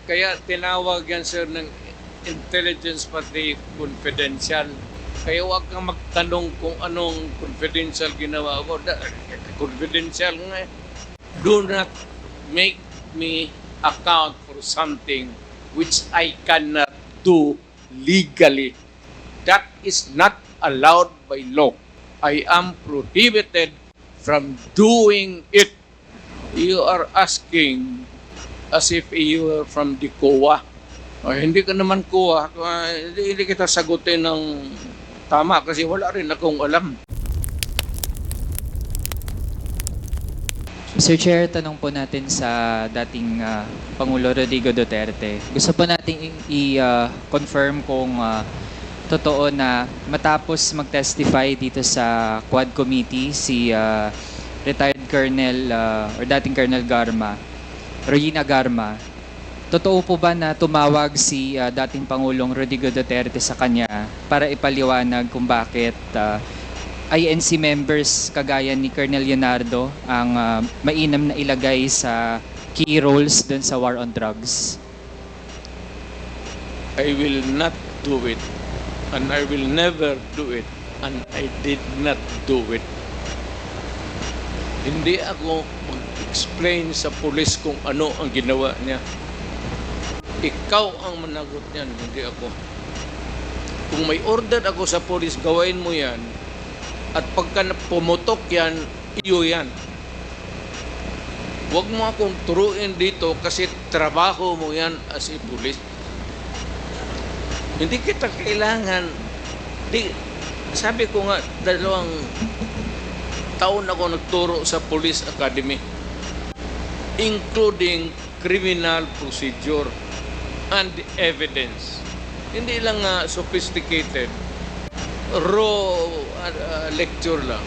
Kaya tinawag yan, sir, ng intelligence pati confidential. Kaya huwag kang magtanong kung anong confidential ginawa ko. Confidential nga. Do not make me account for something which I cannot do legally. That is not allowed by law. I am prohibited from doing it. You are asking as if you are from the COA. Hindi ka naman COA. Hindi kita sagutin ng tama kasi wala rin akong alam. Mr. Chair, tanong po natin sa dating Pangulo Rodrigo Duterte. Gusto po natin i-confirm kung totoo na matapos mag-testify dito sa Quad Committee si retired Colonel or dating Colonel Regina Garma, totoo po ba na tumawag si dating Pangulong Rodrigo Duterte sa kanya para ipaliwanag kung bakit INC members kagaya ni Colonel Leonardo ang mainam na ilagay sa key roles dun sa war on drugs? I will not do it. And I will never do it. And I did not do it. Hindi ako mag-explain sa pulis kung ano ang ginawa niya. Ikaw ang managot niyan, hindi ako. Kung may order ako sa pulis, gawain mo yan. At pagka pumutok yan, iyo yan. Huwag mo akong turuin dito kasi trabaho mo yan as a pulis. Hindi kita kailangan. Sabi ko nga, 2 taon ako nagturo sa Police Academy, including criminal procedure and evidence. Hindi lang sophisticated, raw lecture lang.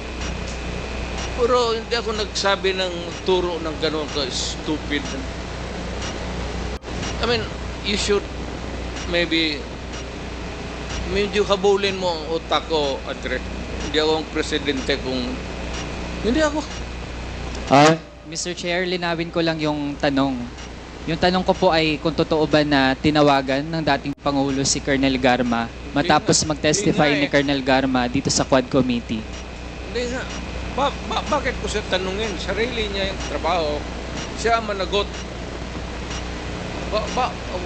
Pero hindi ako nagsabi ng turo ng gano'n ka-stupid. I mean, you should maybe medyo habulin mo ang utak ko, Andre. Hindi ako ang presidente kung... Hindi ako. Mr. Chair, linawin ko lang yung tanong. Yung tanong ko po ay kung totoo ba na tinawagan ng dating Pangulo si Colonel Garma matapos mag-testify ni Colonel Garma dito sa Quad Committee. Hindi nga. Bakit ko siya tanungin? Sarili niya yung trabaho. Siya ang managot.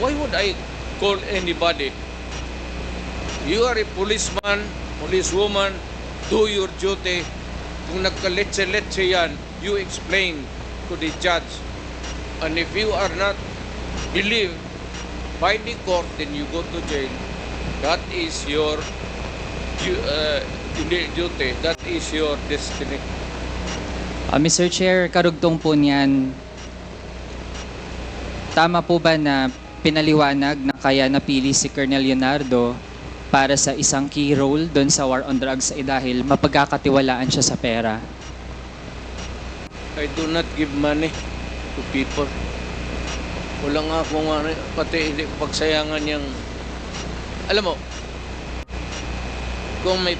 Why would I call anybody? You are a policeman, policewoman, do your duty. Kung nagkaletse-letse yan, you explain to the judge. And if you are not believed by the court, then you go to jail. That is your duty. That is your destiny. Mr. Chair, karugtong po niyan, tama po ba na pinaliwanag na kaya napili si Colonel Leonardo para sa isang key role doon sa war on drugs ay dahil mapagkakatiwalaan siya sa pera? I do not give money to people. Wala nga akong pati pagsayangan yung... Alam mo, kung may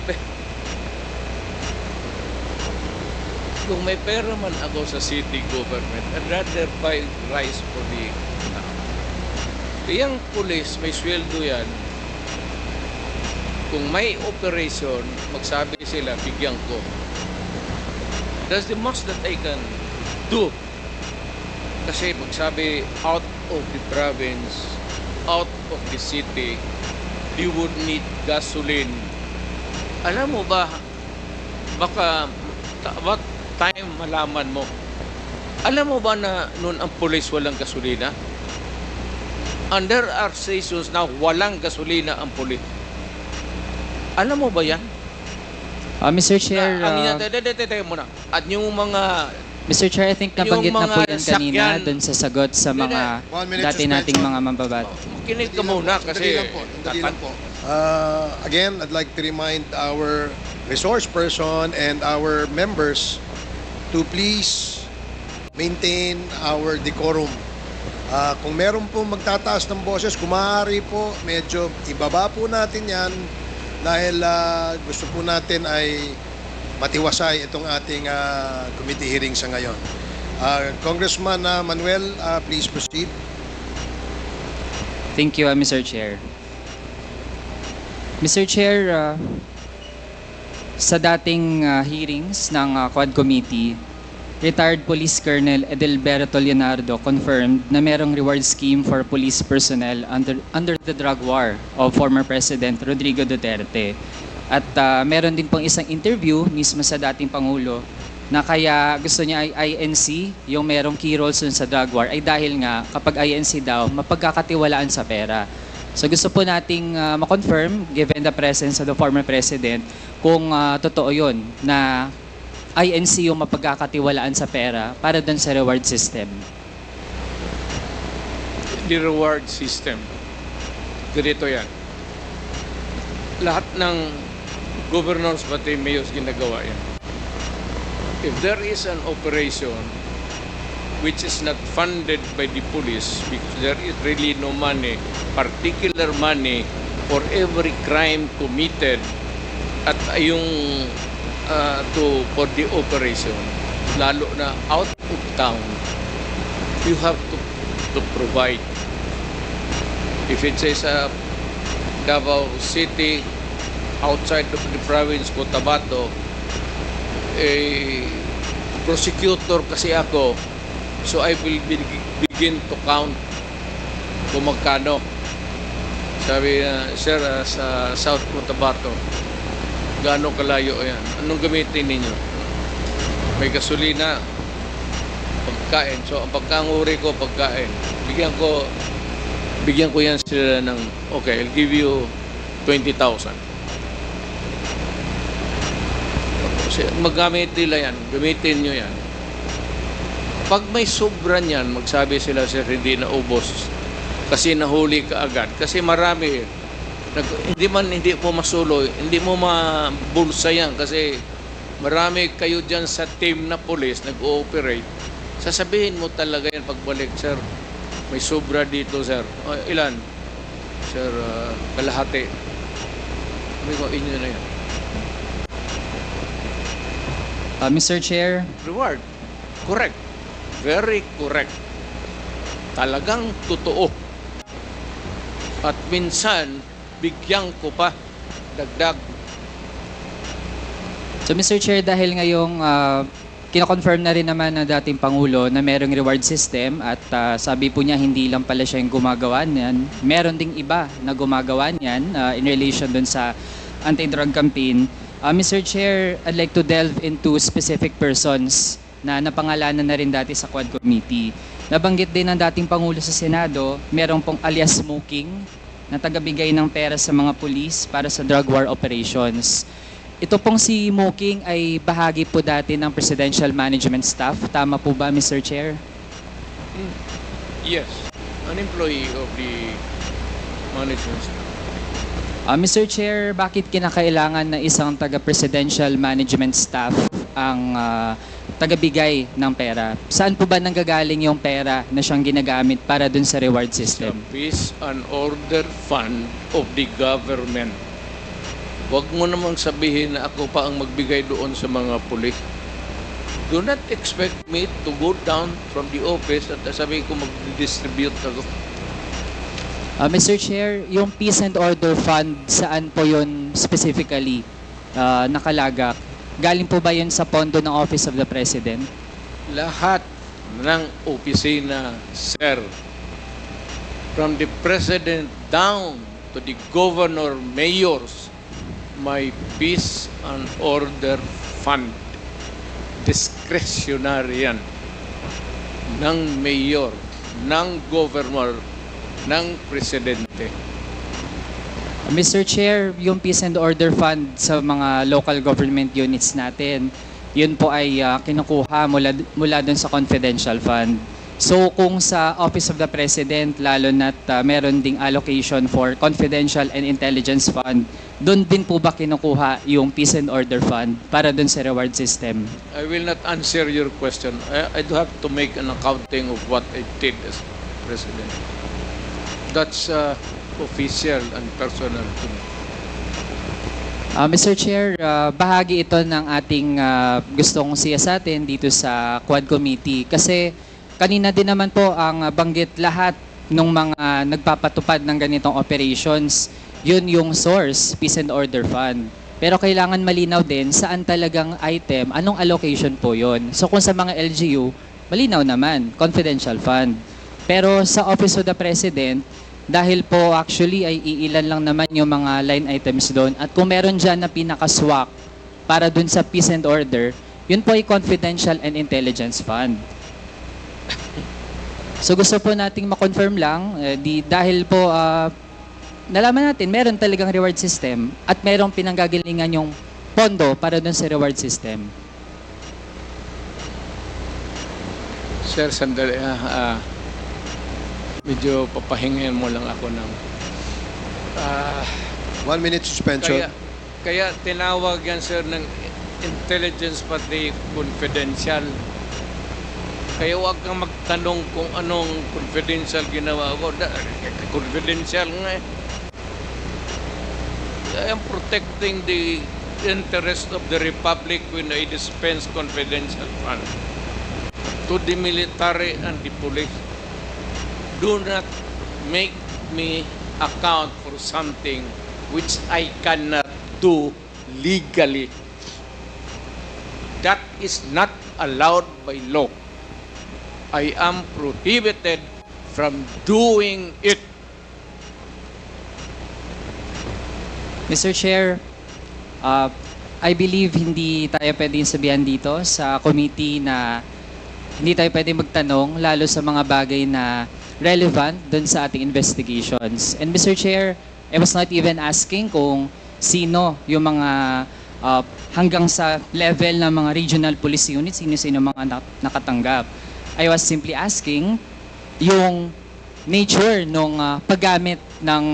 pera man ako sa city government, I'd rather buy rice for the... Yung police, may sweldo yan. Kung may operation, magsabi sila, bigyan ko. That's the most that I can do. Kasi magsabi, out of the province, out of the city, you would need gasoline. Alam mo ba, baka what time malaman mo? Alam mo ba na noon ang police walang gasolina? And there are stations na walang gasolina ang police. Alam mo ba yan? Mr. Chair, muna. At yung mga... Mr. Chair, I think nabanggit na po mga yan kanina sakyan- doon sa sagot sa mga 1 minute dati nating suspension. mga mambabat. Kinig ka muna kasi... Sandali lang po. Again, I'd like to remind our resource person and our members to please maintain our decorum. Kung meron po magtataas ng boses, kung maaari po, medyo ibaba po natin yan dahil gusto po natin ay matiwasay itong ating committee hearing sa ngayon. Congressman Manuel, please proceed. Thank you, Mr. Chair. Mr. Chair, sa dating hearings ng Quad Committee, retired Police Colonel Edelberto Leonardo confirmed na merong reward scheme for police personnel under the drug war of former President Rodrigo Duterte. At meron din pong isang interview mismo sa dating Pangulo na kaya gusto niya ay INC, yung merong key roles dun sa drug war, ay dahil nga kapag INC daw, mapagkakatiwalaan sa pera. So gusto po nating ma-confirm, given the presence of the former President, kung totoo yun, na INC yung mapagkakatiwalaan sa pera para dun sa reward system. The reward system, ganito yan. Lahat ng governors pati mayors ginagawa yan. If there is an operation which is not funded by the police because there is really no money, particular money for every crime committed at yung for the operation, lalo na out of town, you have to provide. If it says Davao City, outside of the province, Cotabato, prosecutor kasi ako, so I will begin to count kung magkano. Sabi sir, sa South Cotabato, gaano kalayo yan? Anong gamitin ninyo? May gasolina, pagkain. So, ang pagkanguri ko, pagkain. Bigyan ko yan sila ng, okay, I'll give you 20,000. Magamit nila yan, gamitin nyo yan. Pag may sobra niyan, magsabi sila, sir, hindi na ubos. Kasi nahuli ka agad. Kasi marami, hindi mo masuloy, hindi mo mabulsa yan. Kasi marami kayo dyan sa team na police, nag-ooperate. Sasabihin mo talaga yan pagbalik, sir, may sobra dito, sir. O, ilan? Sir, kalahati. Sabi ko, inyo na yan. Mr. Chair, Reward. Correct. Very correct. Talagang totoo. At minsan, bigyan ko pa dagdag. so Mr. Chair, dahil ngayong kina-confirm na rin naman ng dating Pangulo na merong reward system at sabi po niya hindi lang pala siya yung gumagawa niyan, meron ding iba na gumagawa niyan in relation dun sa anti-drug campaign. Mr. Chair, I'd like to delve into specific persons na napangalanan na rin dati sa Quad Committee. Nabanggit din ng dating Pangulo sa Senado, merong pong alias Smoking na tagabigay ng pera sa mga pulis para sa drug war operations. Ito pong si Smoking ay bahagi po dati ng Presidential Management Staff. Tama po ba, Mr. Chair? Yes. An employee of the management staff. Mr. Chair, bakit kinakailangan na isang taga-presidential management staff ang tagabigay ng pera? Saan po ba nanggagaling yung pera na siyang ginagamit para dun sa reward system? The Peace and Order Fund of the government. Huwag mo namang sabihin na ako pa ang magbigay doon sa mga pulis. Do not expect me to go down from the office at sabihin ko mag-distribute ako. Mr. Chair, yung Peace and Order Fund, saan po yun specifically nakalagak? Galing po ba yun sa pondo ng Office of the President? Lahat ng opisina, sir, from the President down to the Governor, Mayors, may Peace and Order Fund. Discretionary yan ng Mayor, ng Governor, ng Presidente. Mr. Chair, yung Peace and Order Fund sa mga local government units natin, yun po ay kinukuha mula dun sa confidential fund. So kung sa Office of the President, lalo na't meron ding allocation for confidential and intelligence fund, dun din po ba kinukuha yung Peace and Order Fund para dun sa reward system? I will not answer your question. I do have to make an accounting of what I did as President. That's official and personal to me. Mr. Chair, bahagi ito ng ating gustong siyasatin dito sa Quad Committee kasi kanina din naman po ang banggit lahat nung mga nagpapatupad ng ganitong operations, yun yung source, Peace and Order Fund. Pero kailangan malinaw din saan talagang item, anong allocation po yun. So kung sa mga LGU, malinaw naman, confidential fund. Pero sa Office of the President, dahil po actually ay iilan lang naman yung mga line items doon. At kung meron dyan na pinakaswak para doon sa Peace and Order, yun po ay confidential and intelligence fund. So gusto po nating ma-confirm lang, dahil po nalaman natin meron talagang reward system at merong pinanggagalingan yung pondo para doon sa reward system. Sir, sandali. Medyo papahingin mo lang ako ng... 1 minute suspension. Kaya tinawag yan, sir, ng intelligence pati confidential. Kaya huwag kang magtanong kung anong confidential ginawa ko. Confidential nga eh. I am protecting the interest of the Republic when I dispense confidential funds to the military and the police. Do not make me account for something which I cannot do legally. That is not allowed by law. I am prohibited from doing it. Mr. Chair, I believe hindi tayo pwedeng sabihan dito sa committee na hindi tayo pwedeng magtanong lalo sa mga bagay na relevant dun sa ating investigations. And Mr. Chair, I was not even asking kung sino yung mga hanggang sa level ng mga regional police units, sino mga nakatanggap. I was simply asking yung nature ng paggamit ng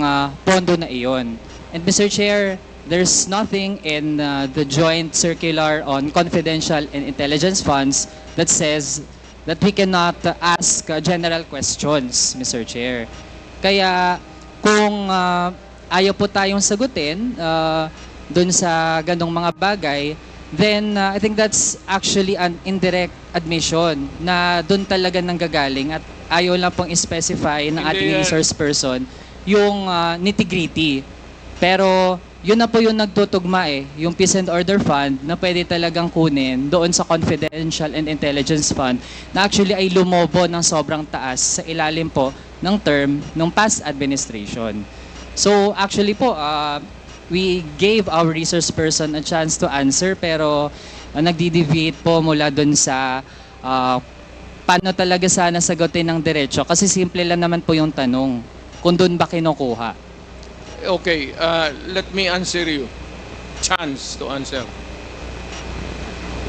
pondo na iyon. And Mr. Chair, there's nothing in the joint circular on confidential and intelligence funds that says that we cannot ask general questions, Mr. Chair. Kaya kung ayaw po tayong sagutin dun sa ganong mga bagay, then I think that's actually an indirect admission na dun talaga nanggagaling at ayaw lang pong specify ng ating resource person yung nitty-gritty. Pero yun na po yung nagtutugma yung Peace and Order Fund na pwede talagang kunin doon sa Confidential and Intelligence Fund na actually ay lumobo ng sobrang taas sa ilalim po ng term ng past administration. So actually po, we gave our resource person a chance to answer pero nagdi-deviate po mula doon sa paano talaga sana sagutin ng diretso kasi simple lang naman po yung tanong kung doon ba kinukuha. Okay, let me answer you. Chance to answer.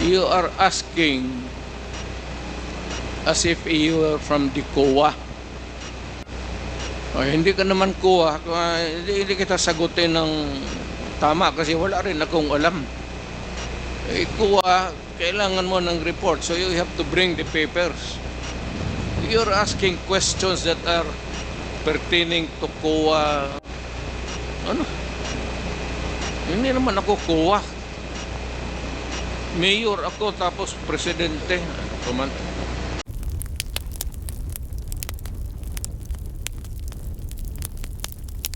You are asking as if you are from the COA. Hindi ka naman COA. Hindi kita sagutin ng tama kasi wala rin akong alam. COA, kailangan mo ng report. So you have to bring the papers. You're asking questions that are pertaining to COA. Ano? Hindi naman ako COA. Mayor ako tapos presidente. Ano man?